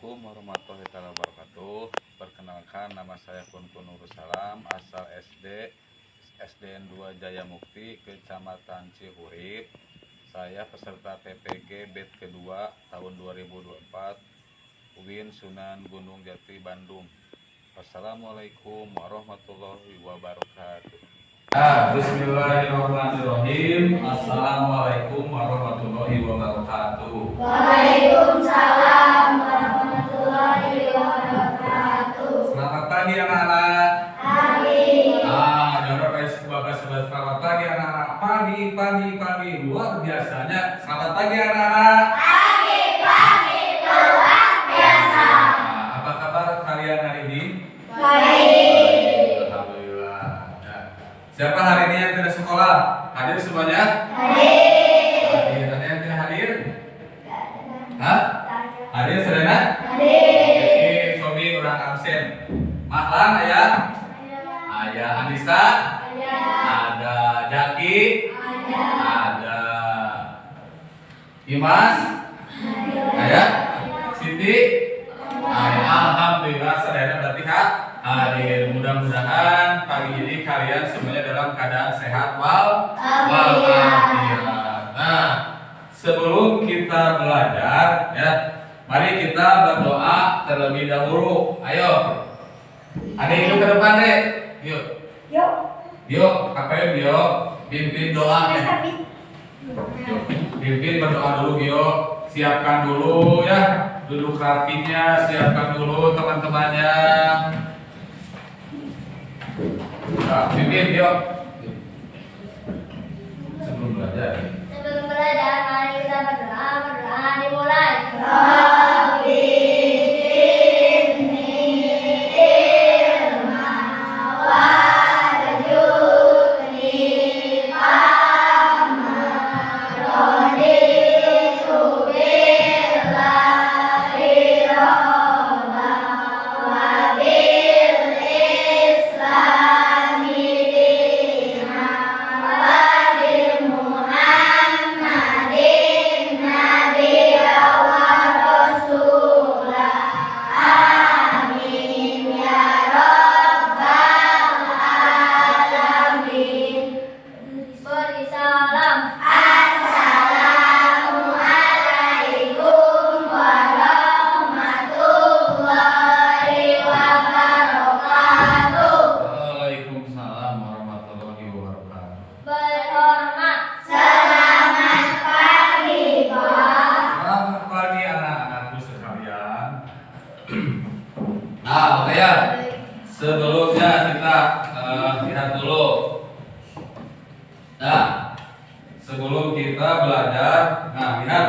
Assalamualaikum warahmatullahi wabarakatuh. Perkenalkan, nama saya Kun Nursalam, asal SDN 2 Jaya Mukti, Kecamatan Cihurip. Saya peserta PPG BED kedua tahun 2024, UIN Sunan Gunung Jati, Bandung. Wassalamualaikum warahmatullahi wabarakatuh. Bismillahirrahmanirrahim. Assalamualaikum warahmatullahi wabarakatuh. Waalaikumsalam warahmatullahi wabarakatuh. Selamat pagi anak-anak. Pagi. Selamat pagi anak-anak. Pagi. Luar biasanya. Selamat pagi anak-anak. Pagi luar biasa. Apa kabar kalian hari ini? Baik. Alhamdulillah. Ya. Siapa hari ini yang tidak sekolah? Hadir semuanya? Hadir. Ada yang tidak hadir? Hah? Hadir Serena? Hadir. Sobi orang absen. Mahlan ayah? Ayah Anissa? Ada Jaki? Ada Dimas? Ayah? Siti? Alhamdulillah Serena berarti hadir. Mudah-mudahan pagi ini kalian semuanya dalam keadaan sehat walafiat. Nah, sebelum kita belajar ya, mari kita berdoa terlebih dahulu. Ayo. Adik itu ke depan deh. Yuk, apa ya? Pimpin doa ya. Pimpin berdoa dulu Gio. Siapkan dulu ya. Duduk rapinya, siapkan dulu teman-temannya. Nah, pimpin yuk. Sebelum belajar. Mari kita berdoa dimulai. Nah, makanya sebelumnya kita lihat dulu. Nah, sebelum kita belajar,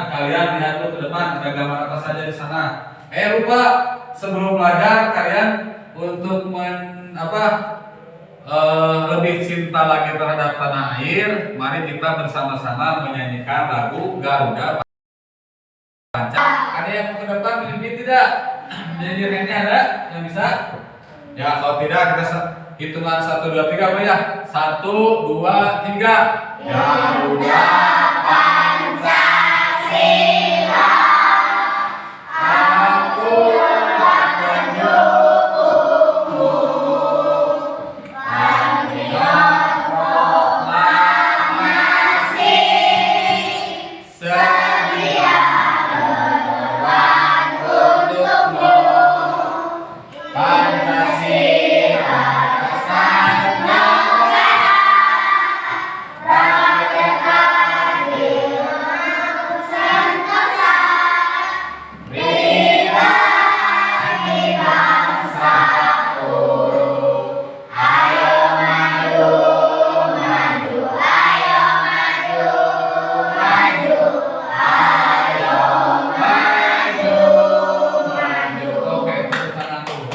kalian lihat dulu ke depan ada gambar apa saja di sana. Lupa sebelum belajar kalian untuk lebih cinta lagi terhadap tanah air, mari kita bersama-sama menyanyikan lagu Garuda Panca. Ada yang ke depan lebih tidak? Jadi ini ada yang bisa? Ya kalau tidak kita hitungan 1, 2, 3 boleh ya? 1, 2, 3. Garuda Pancasila, aku pendukungmu, patriot proklamasi, sedia berkorban untukmu. Pancasila dasar negara, rakyat adil sentosa, pribadi bangsaku. Ayo maju, maju, ayo maju, maju, ayo maju, maju. Oke, tepuk tangan dulu.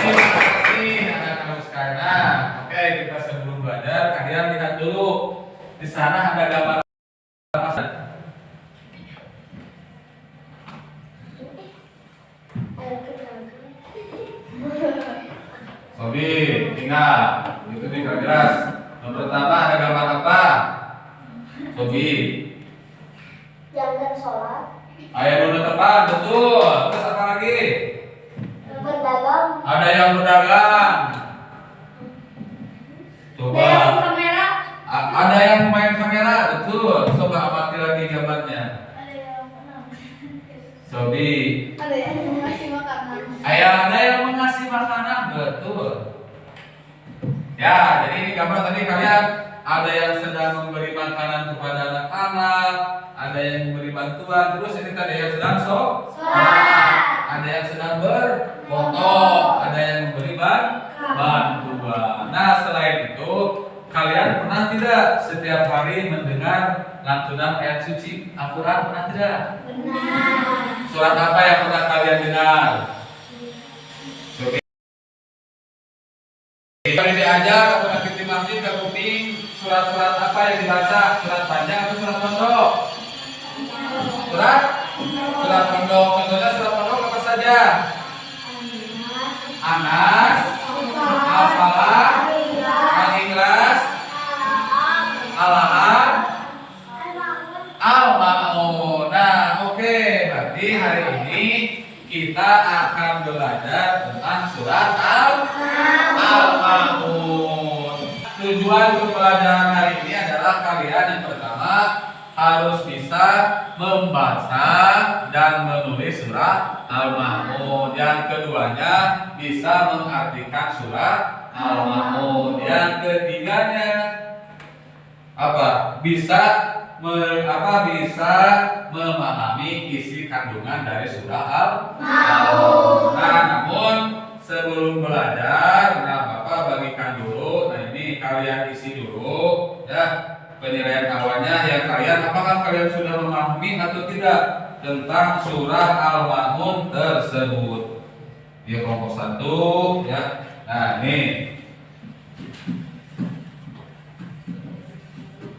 Terima kasih anak-anak sekalian. Oke, kita sebelum belajar, kalian lihat dulu di sana ada gambar apa? Sobi, ingat, itu tinggal jelas. Yang pertama ada gambar apa? Sobi. Jangan sholat. Ayah dulu depan, betul. Terus apa lagi? Berdagang. Ada yang berdagang. Coba. Yang kamera. Ada yang main kamera, betul. Coba amati lagi gambarnya. Ada yang mana? Sobi. Ada yang ngasih makanan. Ada yang mengasih makanan, betul. Ya, jadi ini gambar tadi kalian ada yang sedang memberi makanan kepada anak-anak, ada yang memberi bantuan, terus ini tadi yang sedang Sholat. ada yang sedang berfoto, ada yang memberi bantuan. Nah, selain itu, kalian pernah tidak setiap hari mendengar lantunan ayat suci Al-Quran? Pernah tidak? Benar. Surat apa yang pernah kalian dengar? Kalau diajar atau nanti di masjid ke kuping, surat-surat apa yang dibaca? Surat panjang atau surat pendek? Surat pendek. Contohnya surat pendek apa saja? Anas, Al-Falaq, Al-Ikhlas, Al-Ahad, Al-Ma'un. Nah, oke. Berarti hari ini kita akan belajar tentang surat Al-Ma'un. Tujuan pembelajaran hari ini adalah kalian yang pertama harus bisa membaca dan menulis surat Al-Ma'un. Yang keduanya bisa mengartikan surat Al-Ma'un. Yang ketiganya apa? Bisa memahami isi kandungan dari surah Al-Ma'un. Nah, namun sebelum belajar, Bapak bagikan dulu. Nah, ini kalian isi dulu ya penilaian awalnya ya kalian. Apakah kalian sudah memahami atau tidak tentang surah Al-Ma'un tersebut? Di kelompok 1 ya. Nah, ini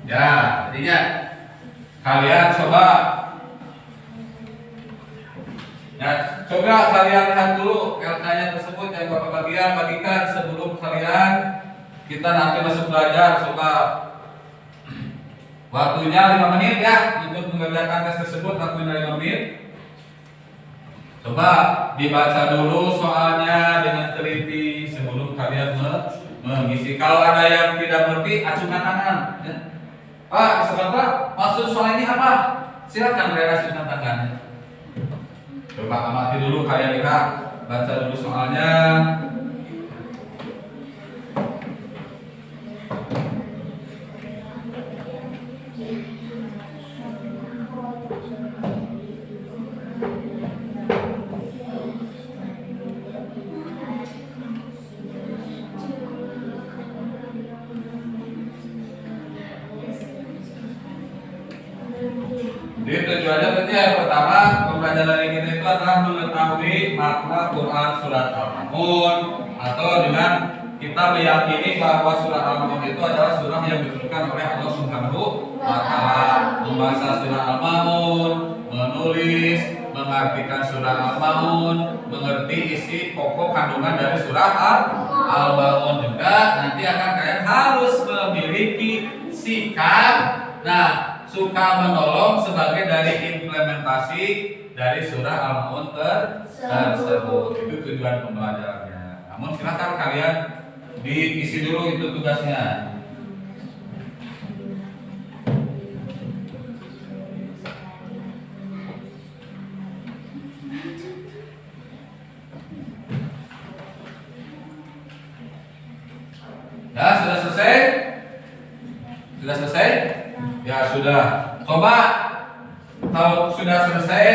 ya, jadinya kalian coba kalian lihat dulu LK-nya tersebut yang Bapak bagikan sebelum kalian kita nanti masuk belajar. Coba waktunya 5 menit ya untuk mengerjakan tes tersebut, waktunya 5 menit. Coba dibaca dulu soalnya dengan teliti sebelum kalian mengisi. Kalau ada yang tidak mengerti, acungkan tangan ya. Pak, sebentar, maksud soal ini apa? Silakan kalian acungkan tangannya. Coba amati dulu, kalian lihat, baca dulu soalnya. Jadi tujuannya berarti yang pertama pembelajaran kita itu adalah mengetahui makna Quran surat Al-Ma'un, atau dengan kita meyakini bahwa surat Al-Ma'un itu adalah surah yang diturunkan oleh Allah Subhanahu wa Ta'ala. Membaca surah Al-Ma'un, menulis, mengartikan surah Al-Ma'un, mengerti isi pokok kandungan dari surah Al-Ma'un juga. Nanti akan kalian harus memiliki sikap suka menolong sebagai dari implementasi dari surah Al-Ma'un tersebut. Itu tujuan pembelajarannya. Namun silakan kalian diisi dulu itu tugasnya. Ya, sudah selesai? Sudah selesai? Ya sudah. Coba kalau sudah selesai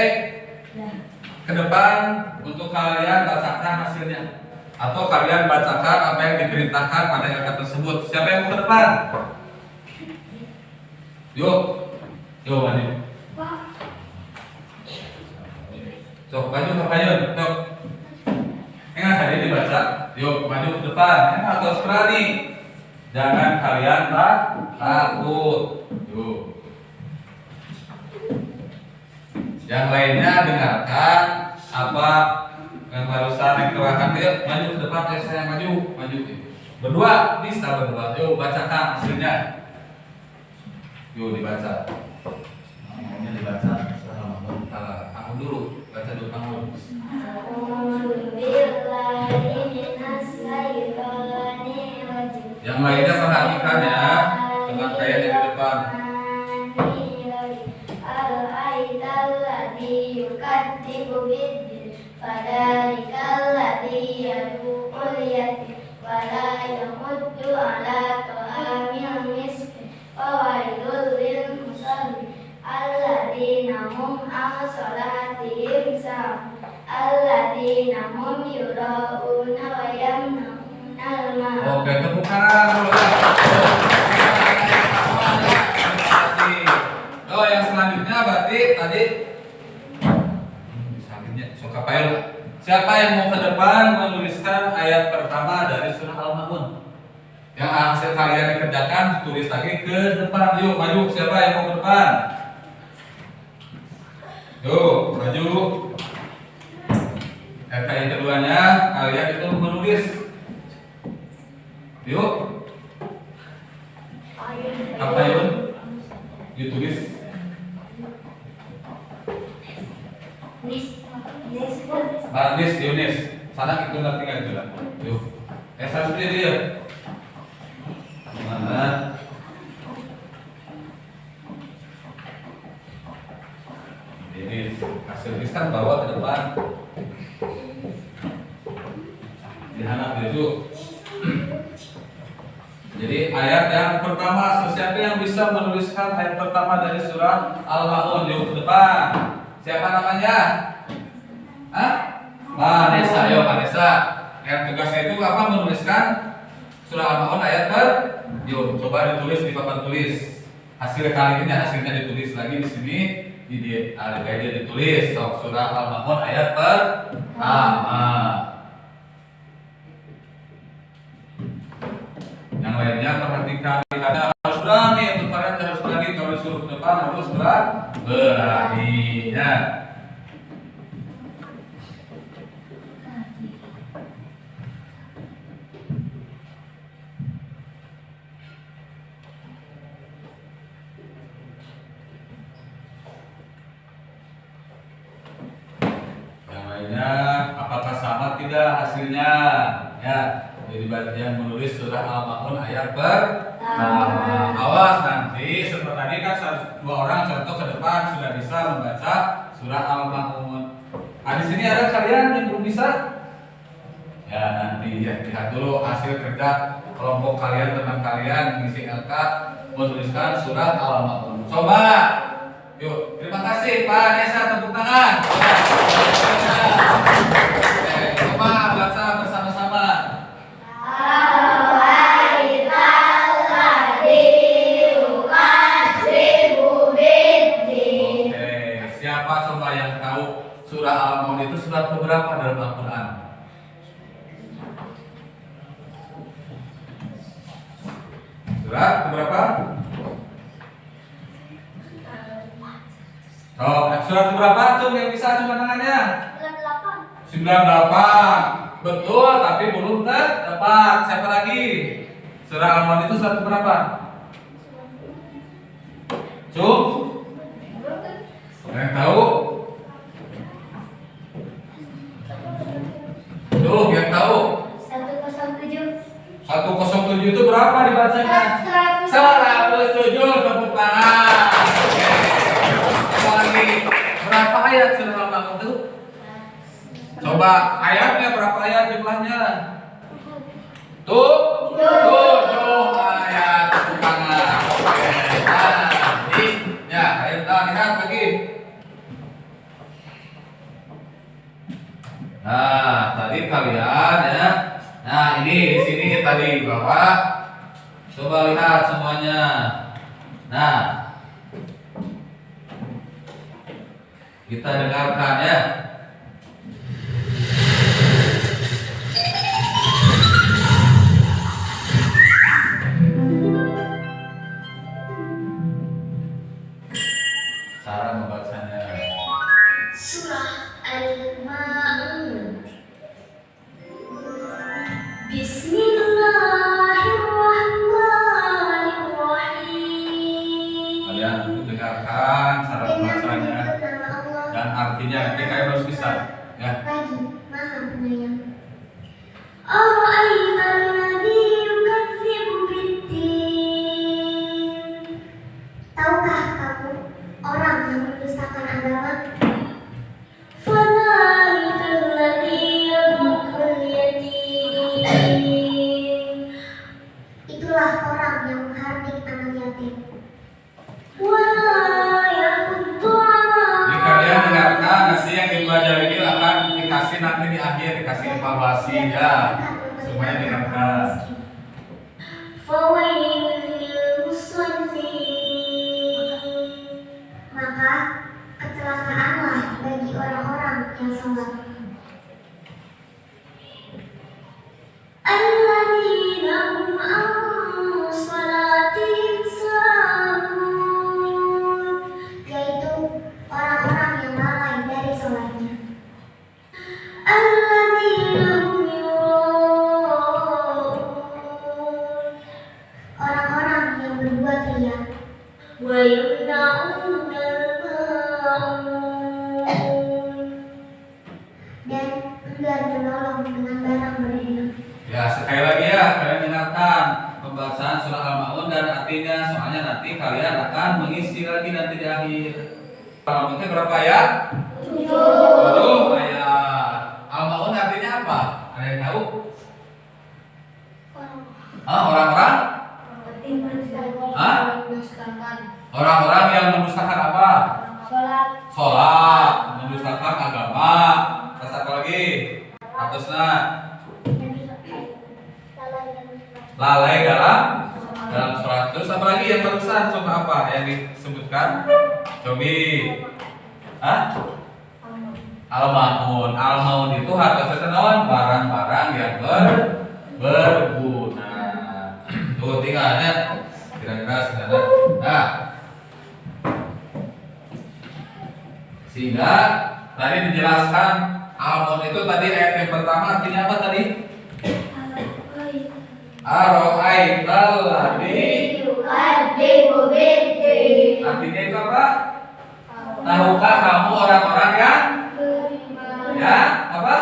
ke depan untuk kalian bacakan hasilnya, atau kalian bacakan apa yang diperintahkan pada LK tersebut. Siapa yang mau ke depan? Yuk maju. Sok maju. Yuk. Enggak tadi dibaca. Yuk maju ke depan. Enggak harus berani. Jangan kalian takut. Yuk. Yang lainnya dengarkan apa yang barusan yang terangkan. Yuk maju ke depan. Saya maju. Berdua bisa berdua. Yuk bacakan hasilnya. Yuk dibaca. Namanya dibaca. Ta'awun dulu. Baca dulu Ta'awun. Yang lainnya perhatikan ya dengan kayak di depan. Oke, tepuk tangan dulu. Oh, yang selanjutnya berarti tadi selanjutnya suka payung. Siapa yang mau ke depan menuliskan ayat pertama dari surah Al-Ma'un? Yang hasil kalian dikerjakan ditulis lagi ke depan. Yuk, maju. Siapa yang mau ke depan? Yuk, maju. Yang keduanya kalian itu menulis. Yuk. Apa Yun? Ditulis. Baris Yunis. Sana itu nanti nggak jelas. Yuk. Saya sendiri dia. Mana? Ini hasil tulis kan bawa ke depan. Dihanap dulu. Jadi ayat yang pertama, siapa yang bisa menuliskan ayat pertama dari surah Al-Ma'un? Yuk ke depan. Siapa namanya? Hah? Vanessa, ayo Vanessa. Yang tugasnya itu apa? Menuliskan surah Al-Ma'un ayat yuk coba ditulis di papan tulis. Hasil kali ini hasilnya ditulis lagi di sini. Di ada dia ditulis surah Al-Ma'un ayat pertama. Yang lainnya perhatikan, karena harus berani untuk kalian harus berani kalau disuruh ke depan harus berani ya. Yang lainnya apakah sama tidak hasilnya ya? Jadi bagian menulis surah Al-Ma'un ayat pertama. Awas nanti seperti tadi kan dua orang contoh ke depan sudah bisa membaca surah Al-Ma'un. Nah, di sini ada kalian yang belum bisa? Ya nanti ya lihat dulu hasil kerja kelompok kalian, teman kalian mengisi LK menuliskan surah Al-Ma'un. Coba. Yuk, terima kasih Pak Nesa, tepuk tangan. Oke, coba baca bersama-sama. Siapa coba yang tahu surah Al-Ma'un itu surat keberapa dalam Al-Quran? Surat keberapa? Oh, surat keberapa tuh yang bisa cuma tangannya? 98. Betul, tapi belum dapat. Siapa lagi? Surah Al-Ma'un itu surat keberapa? Cum? Yang tahu? Tuh, yang tahu? 107 itu berapa dibacanya? 107, tepuk tangan. Apa lagi? Berapa ayat surah Al-Ma'un itu? Coba ayatnya berapa ayat jumlahnya? Tuh, 7 ayat, tepuk tangan. Oke, ya, ayo kita lihat lagi. Nah, tadi kalian ya. Nah, ini di sini tadi bahwa coba lihat semuanya. Nah, kita dengarkan ya. Cara membacanya. Surah Al-Ma'un. Bismillahirrahmanirrahim. Kalian dengarkan cara membacanya dan artinya Ya. lagi Maha Penyayang. Ara'aital ladzi yukadzibu biddin. Tahukah kamu orang yang mendustakan agama? Fadzalikal ladzi yad'ul yatim. Itulah orang yang menghardik anak yatim. Wala yahuddu ala. Jadi kalian dengarkan nanti yang dipelajari ini akan dikasih nanti di akhir dikasih evaluasi ya. Semuanya dengarkan. Fawailul lil musallin. Maka kecelakaanlah bagi orang-orang yang salat. Alladzina hum an salatihim sahun, yaitu orang-orang yang lalai dari salatnya. Alladzina hum yura'un, orang-orang yang berbuat riya. Wa yamna'unal ma'un, dan enggan menolong dengan barang berharga. Ya, sekali lagi ya, kalian dengarkan pembahasan surah Al-Maun dan artinya, soalnya nanti kalian akan mengisi lagi nanti di akhir. Al-Maun itu berapa ayat? 7 ayat. Al-Maun artinya apa? Ada yang tahu? Orang-orang? Hah? Orang-orang yang mendustakan apa? Sholat. Sholat, mendustakan agama. Terus apa lagi? Atasnya lalai dalam sholat. Terus apa lagi yang barusan? Coba apa yang disebutkan? Cobi. Hah? Al-Maun. Al-Maun itu harta naon? Barang-barang yang berguna. Tuh tinggalnya kira-kira sederhana. Nah, sehingga tadi dijelaskan Al-Maun itu tadi ayat yang pertama artinya apa tadi? Ara'aital ladzi Yukadzibu biddin. artinya itu apa? Tahukah kamu orang-orang yang apa?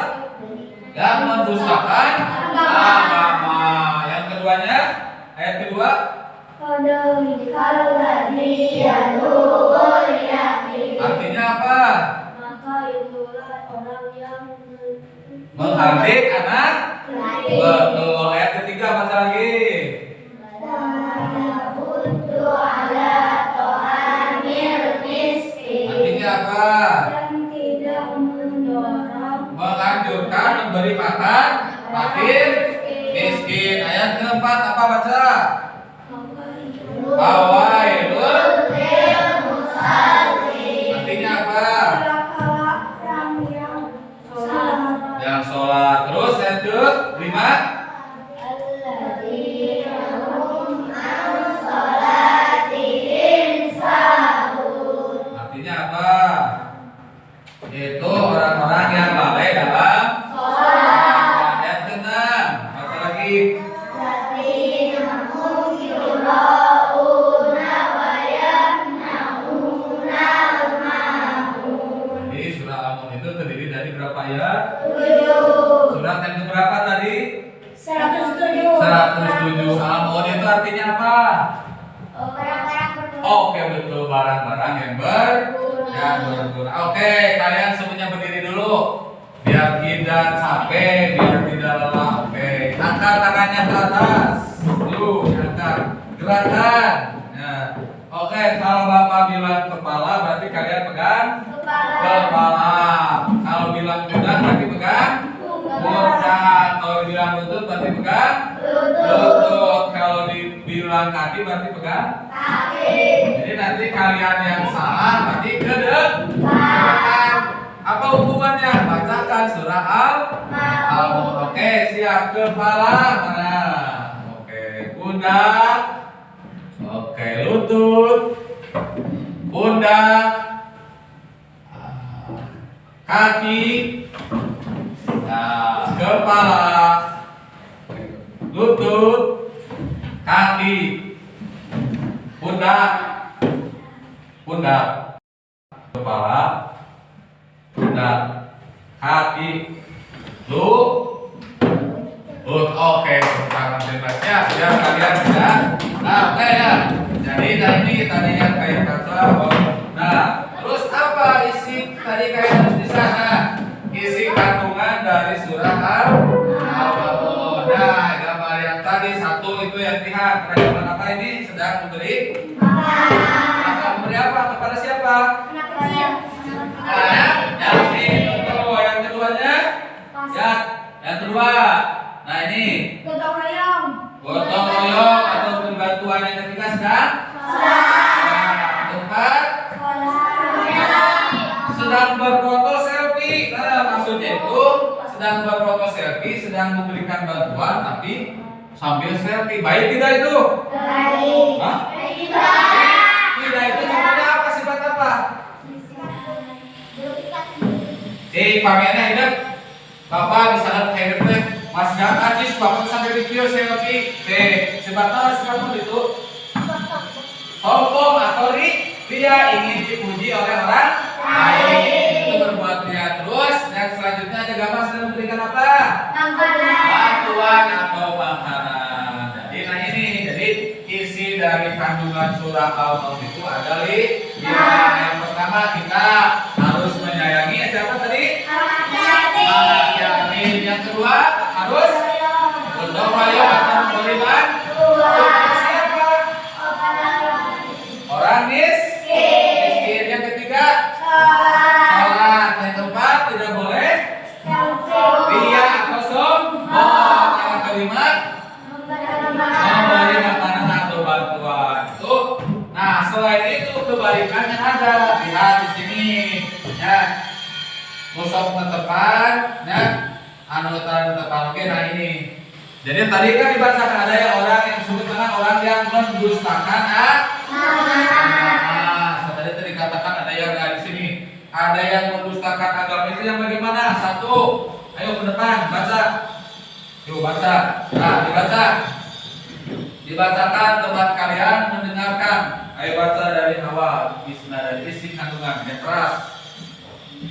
Yang mendustakan agama. Yang keduanya, ayat kedua, Fadzalikal ladzi yad'ul yatim. artinya apa? Maka itulah orang yang Menghardik anak. yatim. Betul. Ayat ketiga baca lagi. Yahuddu ala ta'amil miskin. Artinya apa? Dan tidak mendorong Menganjurkan memberi makan fakir miskin. Ayat keempat apa baca? Fawailul. Artinya apa? Yang sholat. Terus ayat kelima. Artinya apa? Itu orang-orang yang lalai dalam sholat. Ayat keenam. Baca lagi. Jadi surah Al-Mulk itu terdiri dari berapa ayat? 7. Surat yang keberapa tadi? 107. 107. Al-Mulk itu artinya apa? Orang-orang berdua. Oke, betul, barang-barang yang berguna. Oke, kalian semuanya berdiri dulu. Biar tidak capek, biar tidak lelah. Oke, angkat tangannya ke atas. Tuh, angkat. Gerakan. Nah, oke, kalau Bapak bilang kepala berarti kalian pegang kepala. Kalau bilang pundak berarti pegang pundak. Kalau bilang lutut berarti pegang lutut. Kalau dibilang kaki berarti pegang Kaki. jadi nanti kalian yang salah berarti ke depan. Apa hukumannya? Bacakan surah Al-Mulk. Oke, siap. Kepala mana? Oke, pundak. Oke, lutut. Pundak. Kaki. Nah, kepala. Lutut. Kaki. Pundak. Pundak. Kepala. Pundak, hati. Lu. Oke, tangan bebasnya. Siap kalian ya. Nah, oke ya. Jadi tadi ini tadi yang kayak baca. Nah, terus apa isi tadi kayak harus di sana? Isi kandungan dari surah Al-Baqarah. Nah, gambar yang tadi satu itu yang lihat. Gambar apa ini? Sedang memberi akan memberi apa kepada siapa? Anak kecil. Anak yatim. Oh, yang keduanya? Ya, yang kedua. Nah ini Gotong royong. gotong royong atau bantuan yang ketiga sedang. Nah, keempat sedang berfoto selfie. Nah, maksudnya itu sedang berfoto selfie, sedang memberikan bantuan tapi sambil selfie. Baik tidak itu? Baik. Hah? Tidak itu contohnya apa? Sifat apa? Pamernya hidup. Bapak misalnya hidup teh Mas Gang Ajis bapak sampai video selfie. Sifat apa? Sifat itu sombong atau dia ingin dipuji oleh orang lain. Itu berbuat ria terus. Dan selanjutnya ada gambar sedang memberikan apa? Bantuan atau makanan. Jadi nah ini jadi isi dari kandungan surah Al-Mulk itu ada yang pertama kita harus menyayangi siapa tadi? Anak yatim. Yang kedua harus gotong royong atau memberi bantuan siapa? Orang miskin. Yang ketiga sholat. Yang keempat tidak boleh ria atau sombong. Yang kelima memberi makanan atau bantuan. Tuh. Nah, selain itu kebalikannya ada. Lihat di sini. Ya. Musuh tetepan, ya. Anu tetepan. Oke, nah ini. Jadi tadi kan dibacakan ada yang orang yang disebut dengan orang yang mendustakan Nah, tadi dikatakan ada yang di sini. Ada yang mendustakan agama itu yang bagaimana? Satu. Ayo ke depan, baca. Yuk baca. Nah, dibaca. Dibacakan tempat kalian mendengarkan. Ayo baca dari awal. Bismillah dari isi kandungan yang keras.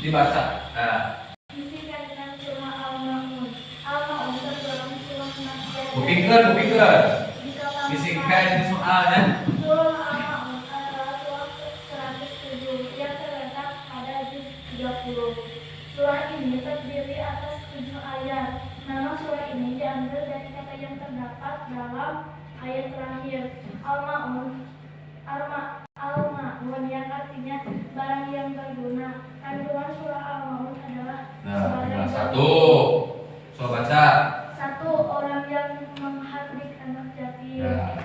Dibaca. Nah. Isi kandungan surah Al-Ma'un. Al-Ma'un tergolong surah makiyyah. Buktikan. Bisikan ini soalnya. Surah Al-Ma'un adalah surah 107 yang terletak pada juz 30. Surah ini terdiri atas 7 ayat. Nama surah ini diambil dari kata yang terdapat dalam ayat terakhir. Al-Ma'un yang artinya barang yang berguna. Kandungan surah Al-Ma'un adalah Nah, satu. So baca. Satu, orang yang menghardik anak yatim. Ya.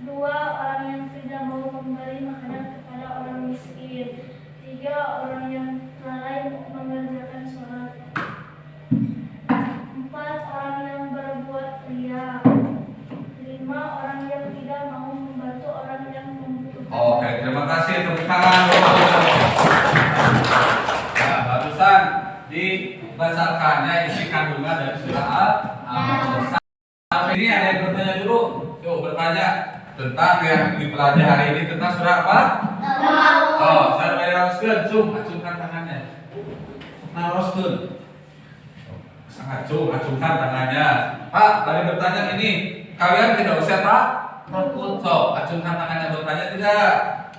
Dua, orang yang tidak mau memberi makanan kepada orang miskin. Tiga, orang yang lalai mengerjakan sholat. Empat, orang yang berbuat ria. Lima, orang yang tidak mau membantu orang yang membutuhkan. Oke, terima kasih tepuk tangan. Nah, barusan dibacakannya isi kandungan dari surah Al-Mulk. Sampai ini ada yang bertanya dulu. Yuk bertanya tentang yang dipelajari hari ini tentang surah apa? Oh, saya bayarkan, acungkan tangannya. Nah, Rosdun. Sangat acungkan tangannya. Pak, tadi bertanya ini, kalian tidak usah Pak takut. So, acungkan tangannya bertanya tidak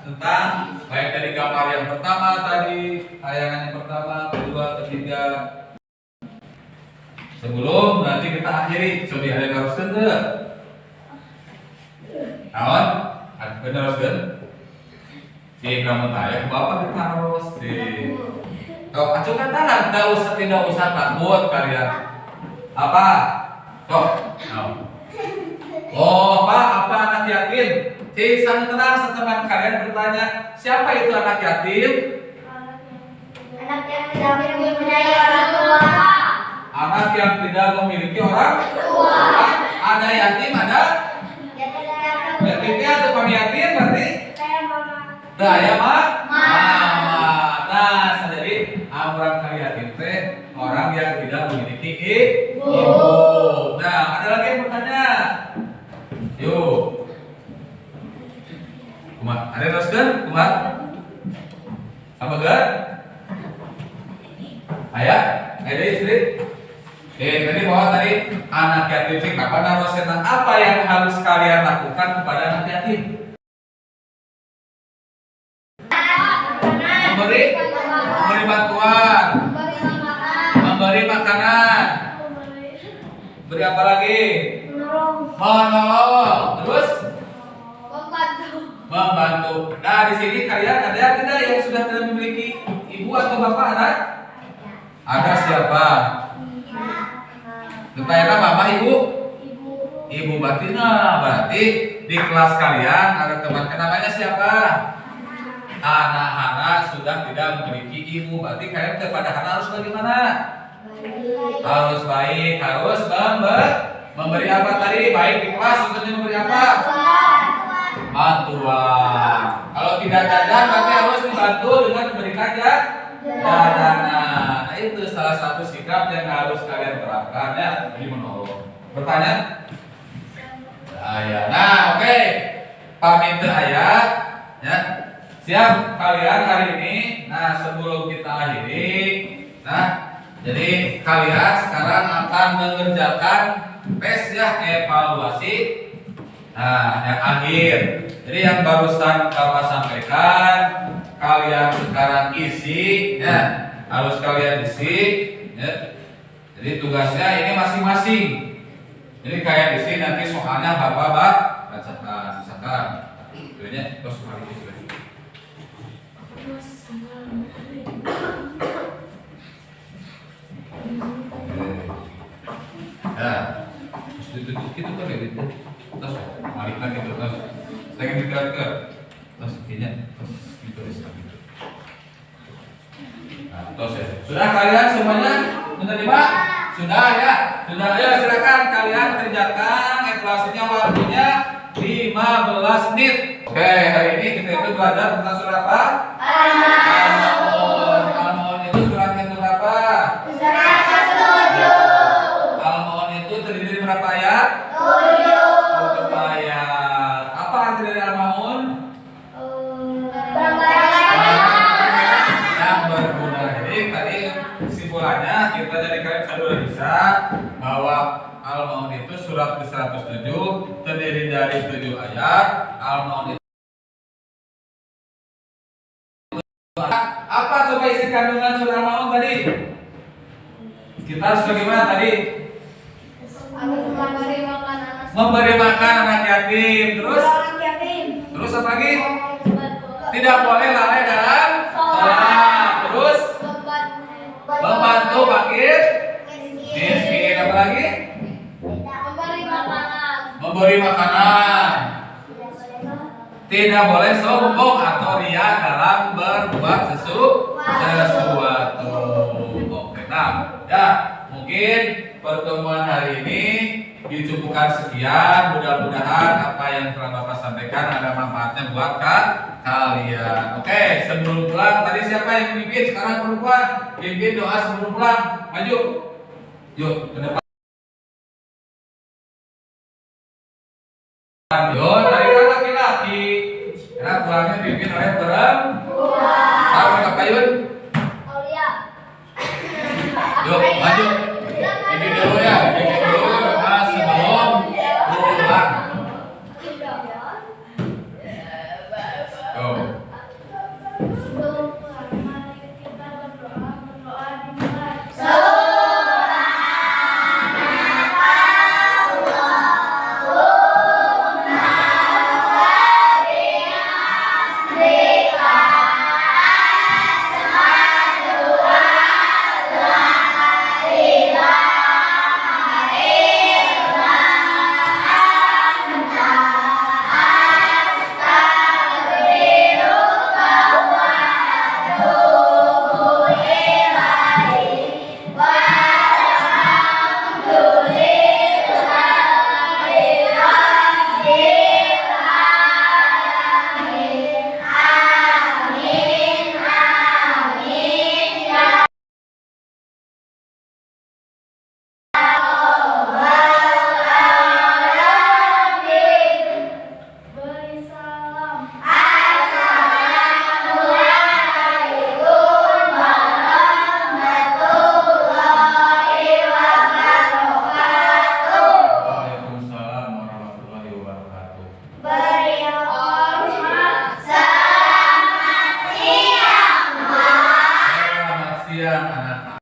tentang baik dari gambar yang pertama tadi, tayangan yang pertama, kedua, ketiga. Sebelum nanti kita akhiri, coba ada yang harus tidak? Kawan, benar harus kan? Si kamu tanya, bapak kita harus si. Kau acungkan tangan, tidak usah takut kalian. Apa? Kok? Oh, Pak, apa anak yatim? Si sang tenang seteman kalian bertanya, siapa itu anak yatim? Anak yang tidak mempunyai orang tua. Anak yang tidak memiliki orang tua. Ada yatim, ada? Yatimnya atau pemiyatim berarti? Daya mama. Nah, jadi orang kaya yatim teh orang yang tidak memiliki ibu. Nah, ada lagi yang bertanya? Yuk. Kumat, ada terus kan? Kumat? Apa gak? Ayah? Jadi istri. Oke, tadi bahwa tadi anak yatim piatu apa narosena? Apa yang harus kalian lakukan kepada anak yatim? Memberi bantuan, memberi makanan, beri apa lagi? Menolong, terus membantu. Nah, di sini kalian ada tidak yang sudah tidak memiliki ibu atau bapak anak? Ada siapa? Bertanya mama ibu? Ibu Batina. Berarti di kelas kalian ada teman namanya siapa? Anak-anak sudah tidak memiliki ibu. Berarti kalian kepada anak harus bagaimana? Harus baik, harus memberi apa tadi? Baik di kelas untuk memberi apa? Bantuan. Kalau tidak jajan berarti harus dibantu dengan memberikan jajanan. Nah, itu salah satu sikap yang harus kalian terapkan ya, di menolong. Bertanya? Ayah. Nah, oke. Pamit ayat ya. Siap kalian hari ini. Nah, sebelum kita akhiri, nah, jadi kalian sekarang akan mengerjakan tes ya, evaluasi. Nah, yang akhir. Jadi yang barusan Bapak sampaikan, kalian sekarang isi ya, harus kalian isi ya. Jadi tugasnya ini masing-masing. Jadi kayak di sini nanti soalnya Bapak bacakan, misalkan tujuannya terus hari ini. Ya, itu kan kayak gitu. Terus balik lagi terus. Saya ingin dikejar terus kayaknya terus ditulis lagi. Nah, terus ya. Sudah kalian semuanya menerima? Sudah ya. Sudah ya, silakan kalian kerjakan evaluasinya, waktunya 15 menit. Oke, hari ini kita itu belajar tentang surat apa? Al-Maun. Al-Maun itu surat yang berapa? Al-Maun itu terdiri dari berapa ayat? 7 ayat. Apa arti dari Al-Maun? Yang berguna. Jadi tadi kesimpulannya kita jadi kalian sudah bisa bahwa Al-Maun itu surat ke-107 terdiri dari 7 ayat. Al-Maun itu apa coba isi kandungan surah Al-Maun tadi? Kita harus bagaimana tadi? Memberi makan anak yatim. Terus apa lagi? Tidak boleh lalai dalam sholat. Terus membantu fakir miskin. Apa lagi? Memberi makanan. Tidak boleh sombong atau ria dalam berbuat sesuatu. Oke, nah, ya mungkin pertemuan hari ini dicukupkan sekian. Mudah-mudahan apa yang telah Bapak sampaikan ada manfaatnya buat kalian. Oke, sebelum pulang tadi siapa yang memimpin? Sekarang perempuan pimpin doa sebelum pulang. Maju. Yuk ke depan. Yuk, dari kan laki-laki. Karena pulangnya dipimpin oleh perempuan. Sama Kapayun. Yuk, maju. Ini dulu ya, ini dulu. Nah, sebelum pulang. Tuh. Sebelum pulang, mari kita berdoa di mulai. siang anak-anak.